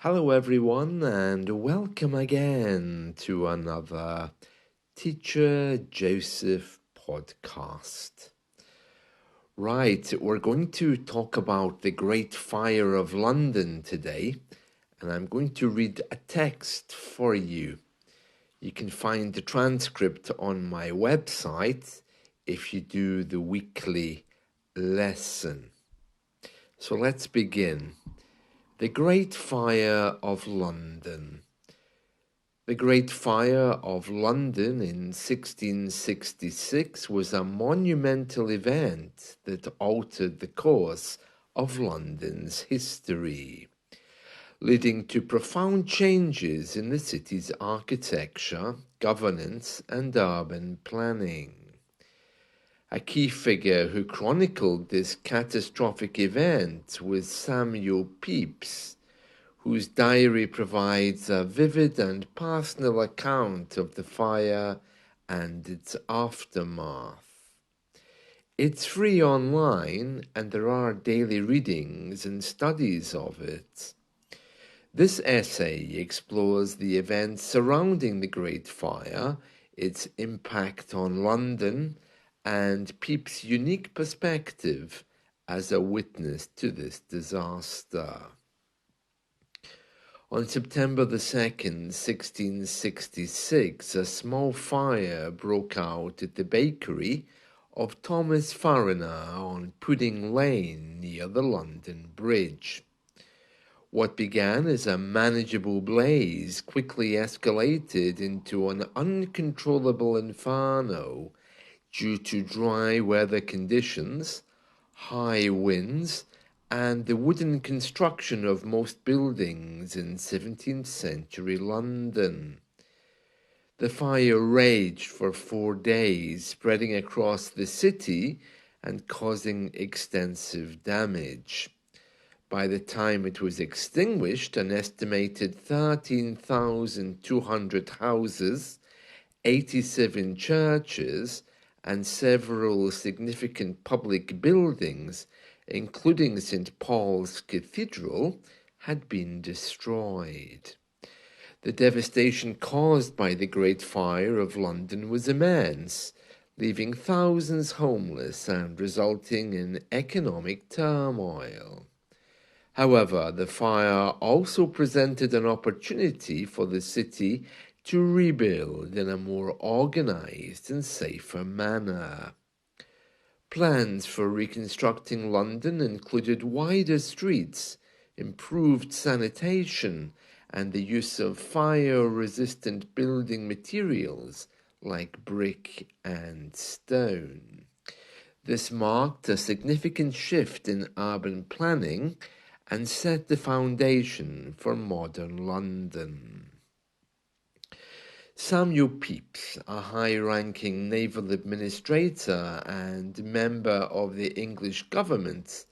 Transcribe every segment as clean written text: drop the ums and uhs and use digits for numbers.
Hello, everyone, and welcome again to another Teacher Joseph podcast. Right, we're going to talk about the Great Fire of London today, and I'm going to read a text for you. You can find the transcript on my website if you do the weekly lesson. So let's begin. The Great Fire of London. The Great Fire of London in 1666 was a monumental event that altered the course of London's history, leading to profound changes in the city's architecture, governance, and urban planning. A key figure who chronicled this catastrophic event was Samuel Pepys, whose diary provides a vivid and personal account of the fire and its aftermath. It's free online, and there are daily readings and studies of it. This essay explores the events surrounding the Great Fire, its impact on London, and Pepys' unique perspective as a witness to this disaster. On September the 2nd, 1666, a small fire broke out at the bakery of Thomas Fariner on Pudding Lane near the London Bridge. What began as a manageable blaze quickly escalated into an uncontrollable inferno due to dry weather conditions, high winds, and the wooden construction of most buildings in 17th century London. The fire raged for 4 days, spreading across the city and causing extensive damage. By the time it was extinguished, an estimated 13,200 houses, 87 churches, and several significant public buildings, including St. Paul's Cathedral, had been destroyed. The devastation caused by the Great Fire of London was immense, leaving thousands homeless and resulting in economic turmoil. However, the fire also presented an opportunity for the city to rebuild in a more organized and safer manner. Plans for reconstructing London included wider streets, improved sanitation, and the use of fire-resistant building materials like brick and stone. This marked a significant shift in urban planning and set the foundation for modern London. Samuel Pepys, a high-ranking naval administrator and member of the English government,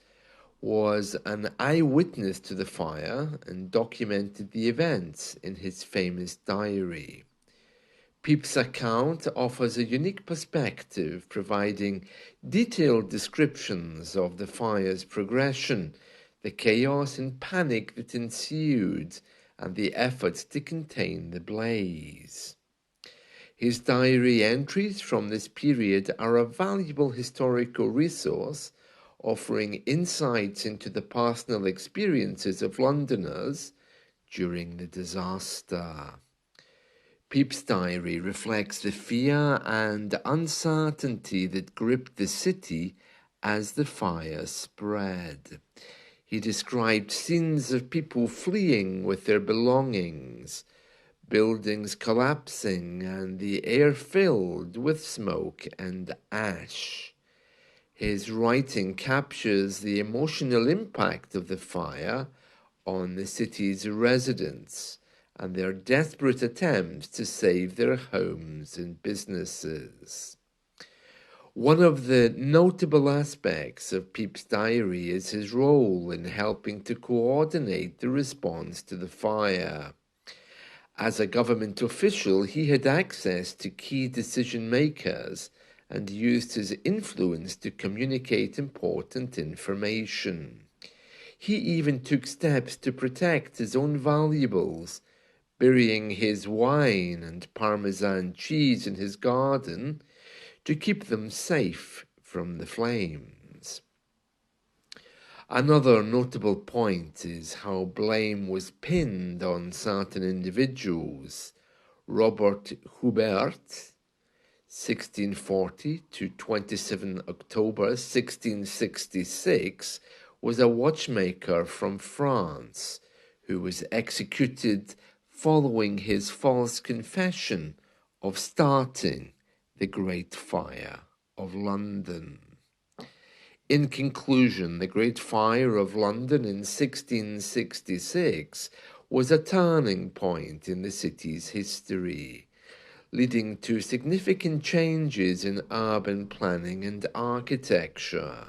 was an eyewitness to the fire and documented the events in his famous diary. Pepys' account offers a unique perspective, providing detailed descriptions of the fire's progression, the chaos and panic that ensued, and the efforts to contain the blaze. His diary entries from this period are a valuable historical resource, offering insights into the personal experiences of Londoners during the disaster. Pepys' diary reflects the fear and uncertainty that gripped the city as the fire spread. He described scenes of people fleeing with their belongings, buildings collapsing, and the air filled with smoke and ash. His writing captures the emotional impact of the fire on the city's residents and their desperate attempts to save their homes and businesses. One of the notable aspects of Pepys' diary is his role in helping to coordinate the response to the fire. As a government official, he had access to key decision makers and used his influence to communicate important information. He even took steps to protect his own valuables, burying his wine and Parmesan cheese in his garden to keep them safe from the flames. Another notable point is how blame was pinned on certain individuals. Robert Hubert, 1640 to 27 October 1666, was a watchmaker from France who was executed following his false confession of starting the Great Fire of London. In conclusion, the Great Fire of London in 1666 was a turning point in the city's history, leading to significant changes in urban planning and architecture.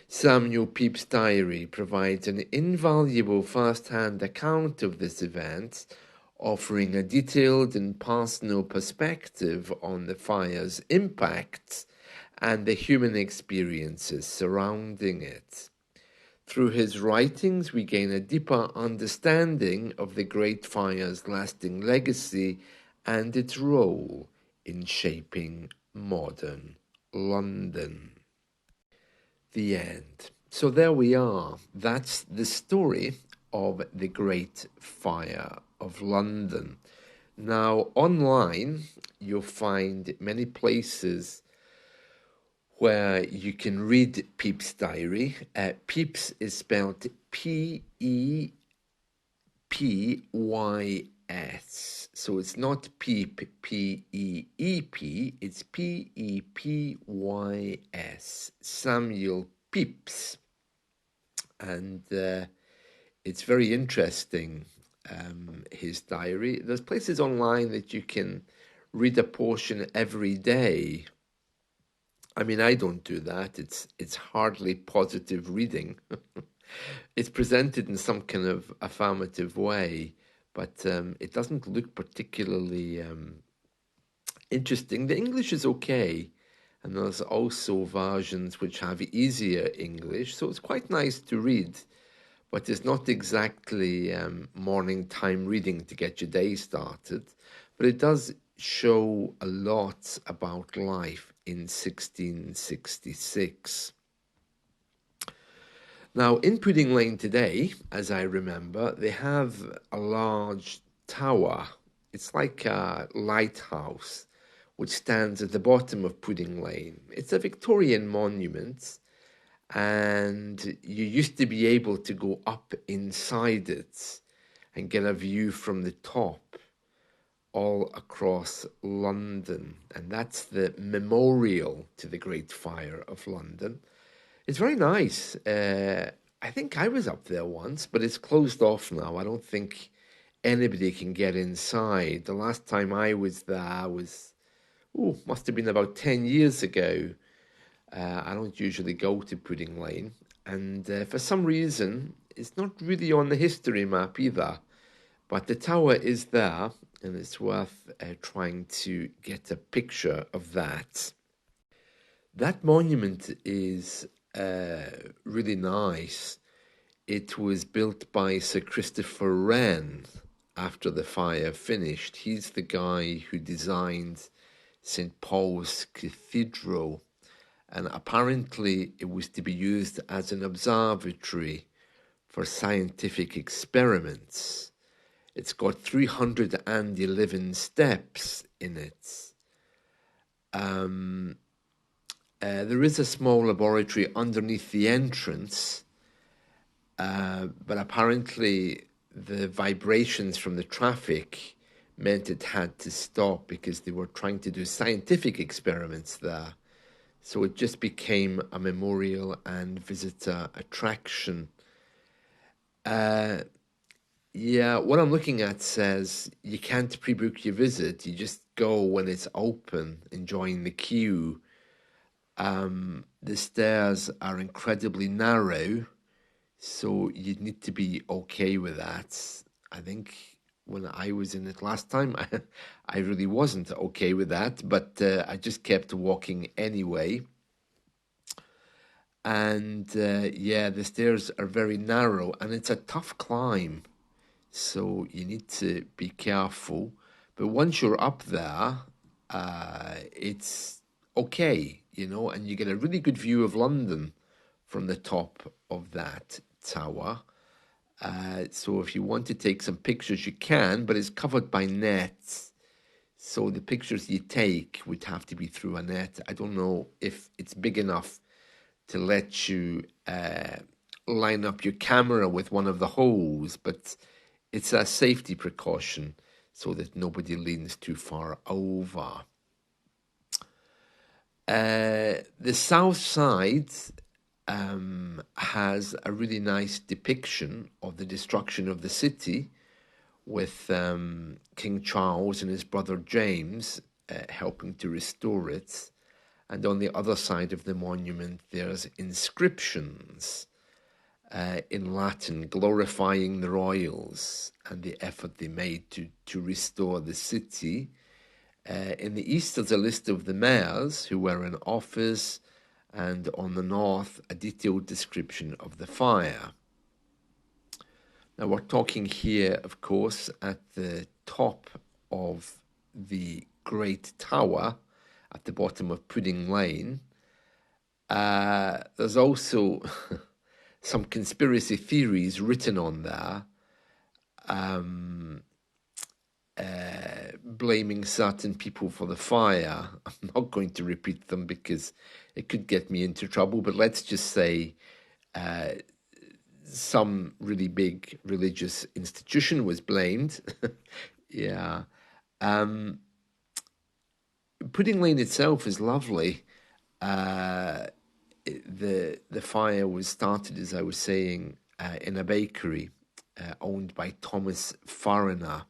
Samuel Pepys' diary provides an invaluable first-hand account of this event, offering a detailed and personal perspective on the fire's impacts and the human experiences surrounding it. Through his writings, we gain a deeper understanding of the Great Fire's lasting legacy and its role in shaping modern London. The end. So there we are. That's the story of the Great Fire of London. Now, online, you'll find many places where you can read Pepys' diary. Pepys is spelled P-E-P-Y-S. So it's not Peep, P-E-E-P, it's P-E-P-Y-S. Samuel Pepys. And it's very interesting, his diary. There's places online that you can read a portion every day. I mean, I don't do that. It's hardly positive reading. It's presented in some kind of affirmative way, but it doesn't look particularly interesting. The English is okay, and there's also versions which have easier English, so it's quite nice to read, but it's not exactly morning time reading to get your day started, but it does show a lot about life in 1666. Now, in Pudding Lane today, as I remember, they have a large tower. It's like a lighthouse, which stands at the bottom of Pudding Lane. It's a Victorian monument, and you used to be able to go up inside it and get a view from the top all across London. And that's the memorial to the Great Fire of London. It's very nice. I think I was up there once, but it's closed off now. I don't think anybody can get inside. The last time I was there was, must have been about 10 years ago. I don't usually go to Pudding Lane. And for some reason, it's not really on the history map either. But the tower is there, and it's worth trying to get a picture of that. That monument is really nice. It was built by Sir Christopher Wren after the fire finished. He's the guy who designed St. Paul's Cathedral, and apparently it was to be used as an observatory for scientific experiments. It's got 311 steps in it. There is a small laboratory underneath the entrance, but apparently the vibrations from the traffic meant it had to stop because they were trying to do scientific experiments there. So it just became a memorial and visitor attraction. Yeah, what I'm looking at says you can't pre-book your visit. You just go when it's open and join the queue. The stairs are incredibly narrow, so you'd need to be okay with that. I think when I was in it last time, I really wasn't okay with that, but I just kept walking anyway. And yeah, the stairs are very narrow and it's a tough climb. So you need to be careful. But once you're up there, it's okay, and you get a really good view of London from the top of that tower. So if you want to take some pictures, you can, but it's covered by nets. So the pictures you take would have to be through a net. I don't know if it's big enough to let you line up your camera with one of the holes, but it's a safety precaution so that nobody leans too far over. The south side has a really nice depiction of the destruction of the city with King Charles and his brother James helping to restore it. And on the other side of the monument, there's inscriptions in Latin glorifying the royals and the effort they made to restore the city. In the east, there's a list of the mayors who were in office, and on the north, a detailed description of the fire. Now, we're talking here, of course, at the top of the Great Tower at the bottom of Pudding Lane. There's also some conspiracy theories written on there, blaming certain people for the fire. I'm not going to repeat them because it could get me into trouble, but let's just say some really big religious institution was blamed. Yeah. Pudding Lane itself is lovely. The fire was started, as I was saying, in a bakery owned by Thomas Fariner,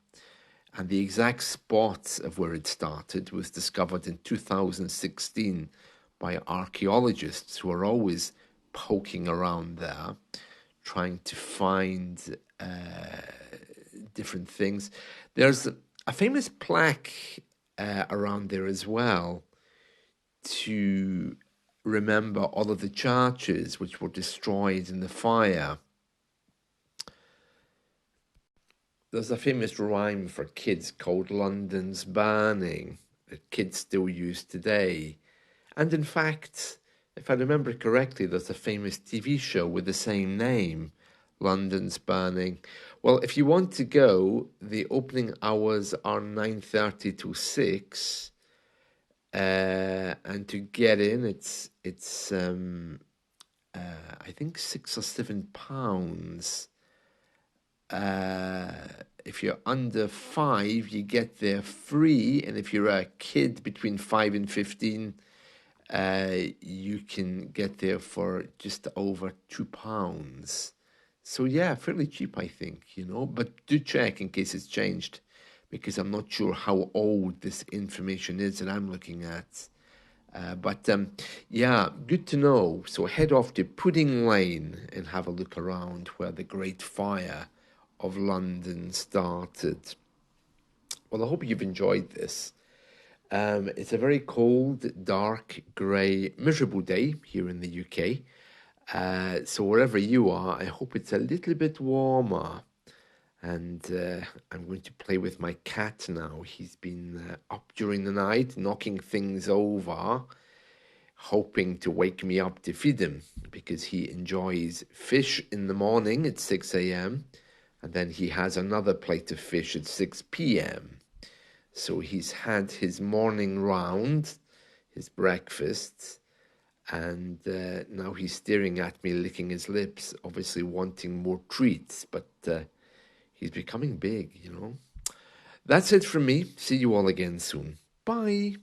and the exact spot of where it started was discovered in 2016 by archaeologists who are always poking around there, trying to find different things. There's a famous plaque around there as well to remember all of the churches which were destroyed in the fire. There's a famous rhyme for kids called London's Burning that kids still use today. And in fact, if I remember correctly, there's a famous TV show with the same name, London's Burning. Well, if you want to go, the opening hours are 9:30 to 6. And to get in, it's I think £6 or £7. If you're under 5, you get there free, and if you're a kid between 5 and 15, you can get there for just over £2. So yeah, fairly cheap, I think, but do check in case it's changed, because I'm not sure how old this information is that I'm looking at. But yeah, good to know. So head off to Pudding Lane and have a look around where the Great Fire of London started. Well, I hope you've enjoyed this. It's a very cold, dark, grey, miserable day here in the UK. So wherever you are, I hope it's a little bit warmer. And I'm going to play with my cat now. He's been up during the night, knocking things over, hoping to wake me up to feed him, because he enjoys fish in the morning at 6 a.m. and then he has another plate of fish at 6 p.m. So he's had his morning round, his breakfast, and now he's staring at me, licking his lips, obviously wanting more treats, but he's becoming big, That's it from me. See you all again soon. Bye.